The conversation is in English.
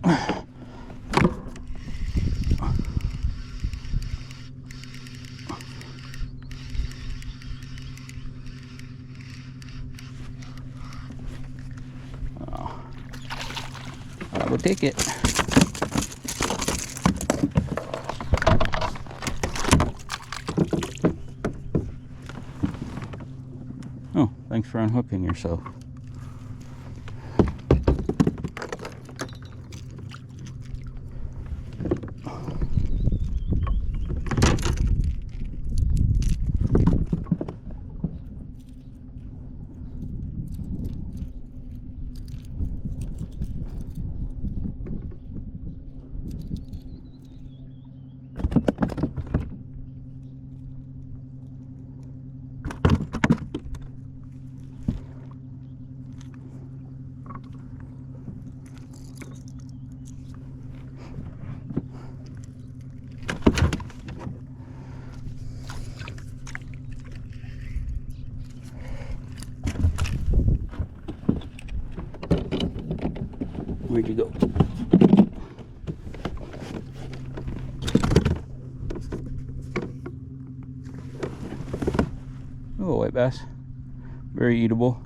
I will take it. Oh, thanks for unhooking yourself. Where'd you go? Oh, white bass. Very eatable.